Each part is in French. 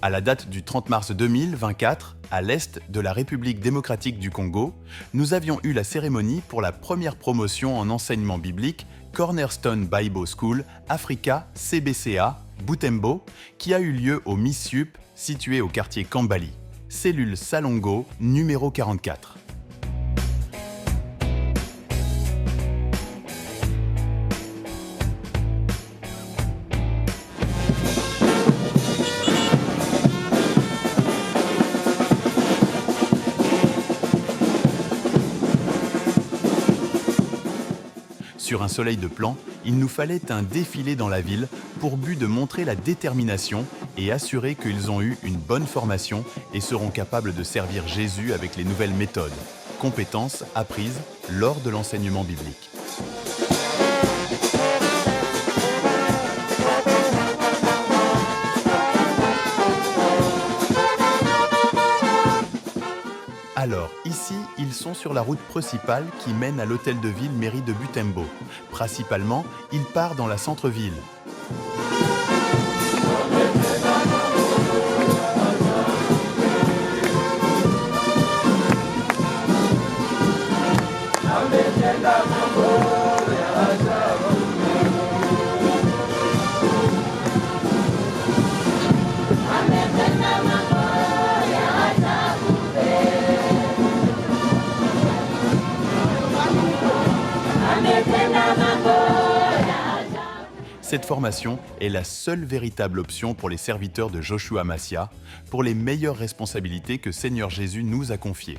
À la date du 30 mars 2024, à l'est de la République démocratique du Congo, nous avions eu la cérémonie pour la première promotion en enseignement biblique Cornerstone Bible School Africa CBCA Butembo, qui a eu lieu au MISUP, situé au quartier Kambali, cellule Salongo, numéro 44. Sur un soleil de plomb, il nous fallait un défilé dans la ville pour but de montrer la détermination et assurer qu'ils ont eu une bonne formation et seront capables de servir Jésus avec les nouvelles méthodes, compétences apprises lors de l'enseignement biblique. Alors, ici, ils sont sur la route principale qui mène à l'hôtel de ville mairie de Butembo. Principalement, il part dans la centre-ville. Cette formation est la seule véritable option pour les serviteurs de Joshua Masia, pour les meilleures responsabilités que Seigneur Jésus nous a confiées.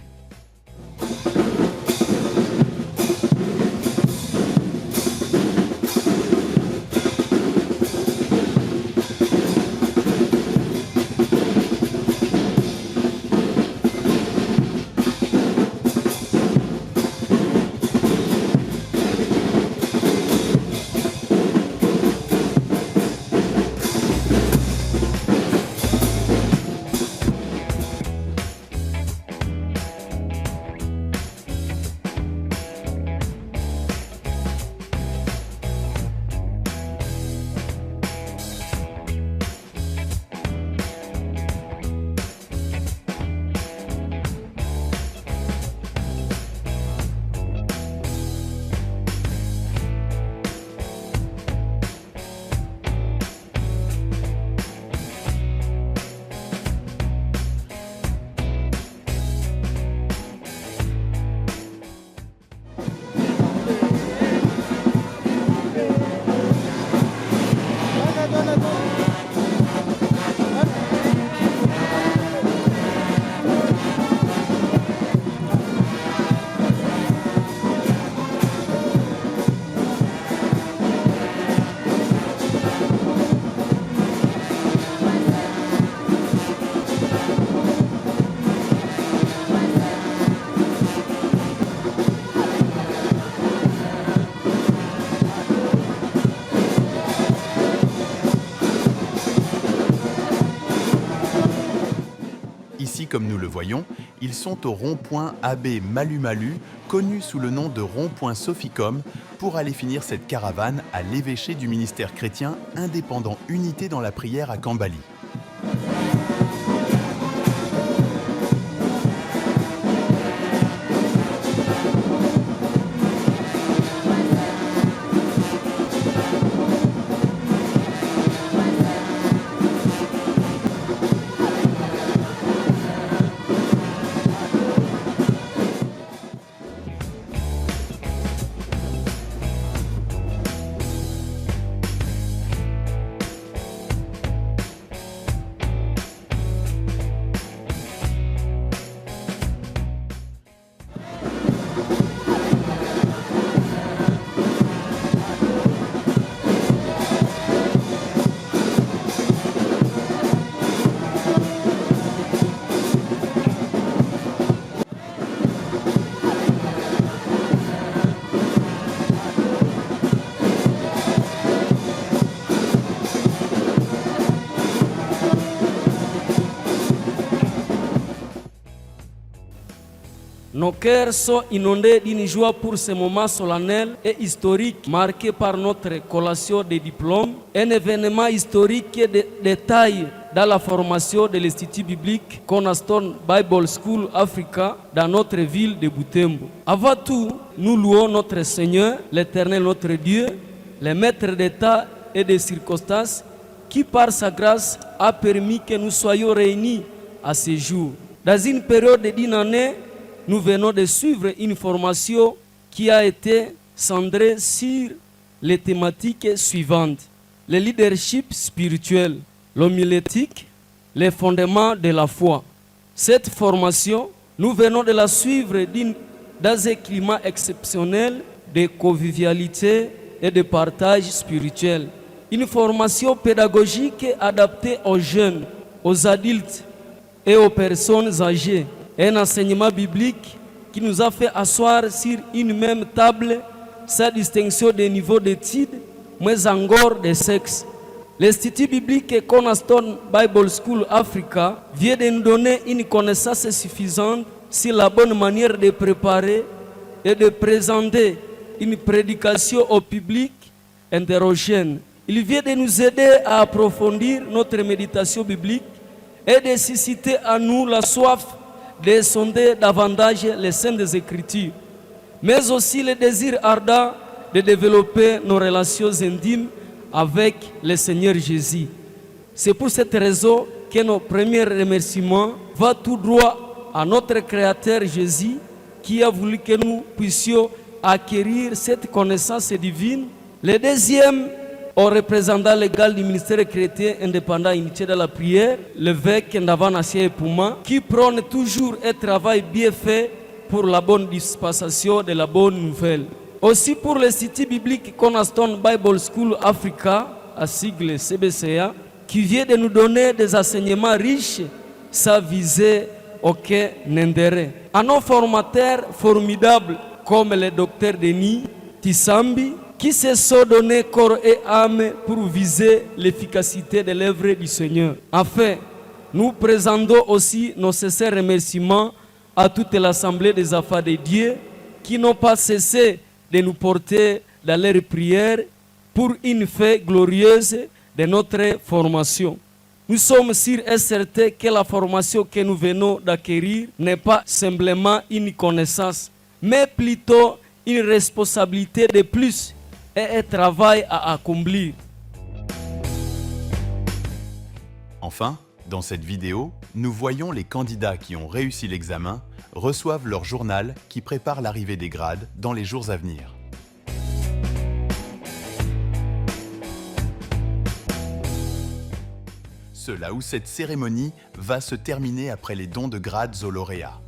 Ici, comme nous le voyons, ils sont au rond-point Abbé Malu-Malu, connu sous le nom de rond-point Sophicum, pour aller finir cette caravane à l'évêché du ministère chrétien indépendant Unité dans la prière à Kambali. Nos cœurs sont inondés d'une joie pour ce moment solennel et historique marqué par notre collation des diplômes, un événement historique de taille dans la formation de l'Institut biblique Cornerstone Bible School Africa dans notre ville de Butembo. Avant tout, nous louons notre Seigneur, l'Éternel notre Dieu, le maître d'état et des circonstances, qui par sa grâce a permis que nous soyons réunis à ce jour. Dans une période d'une année, nous venons de suivre une formation qui a été centrée sur les thématiques suivantes: le leadership spirituel, l'homilétique, les fondements de la foi. Cette formation, nous venons de la suivre dans un climat exceptionnel de convivialité et de partage spirituel. Une formation pédagogique adaptée aux jeunes, aux adultes et aux personnes âgées. Un enseignement biblique qui nous a fait asseoir sur une même table sans distinction de niveau d'études, mais encore de sexe. L'Institut biblique Cornerstone Bible School Africa vient de nous donner une connaissance suffisante sur la bonne manière de préparer et de présenter une prédication au public hétérogène. Il vient de nous aider à approfondir notre méditation biblique et de susciter à nous la soif de sonder davantage les Saintes Écritures, mais aussi le désir ardent de développer nos relations intimes avec le Seigneur Jésus. C'est pour cette raison que nos premiers remerciements vont tout droit à notre Créateur Jésus, qui a voulu que nous puissions acquérir cette connaissance divine. Le deuxième, au représentant légal du ministère chrétien indépendant initié dans la prière, l'évêque Ndavanassia Epouma, qui prône toujours un travail bien fait pour la bonne dispensation de la bonne nouvelle. Aussi pour l'Institut biblique Cornerstone Bible School Africa, à sigle CBCA, qui vient de nous donner des enseignements riches sans viser aucun intérêt. À nos formateurs formidables comme le docteur Denis Tissambi, qui se sont donnés corps et âme pour viser l'efficacité de l'œuvre du Seigneur. Enfin, nous présentons aussi nos sincères remerciements à toute l'Assemblée des enfants de Dieu qui n'ont pas cessé de nous porter dans leurs prières pour une fin glorieuse de notre formation. Nous sommes sûrs et certains que la formation que nous venons d'acquérir n'est pas simplement une connaissance, mais plutôt une responsabilité de plus et un travail à accomplir. Enfin, dans cette vidéo, nous voyons les candidats qui ont réussi l'examen reçoivent leur journal qui prépare l'arrivée des grades dans les jours à venir. C'est là où cette cérémonie va se terminer après les dons de grades aux lauréats.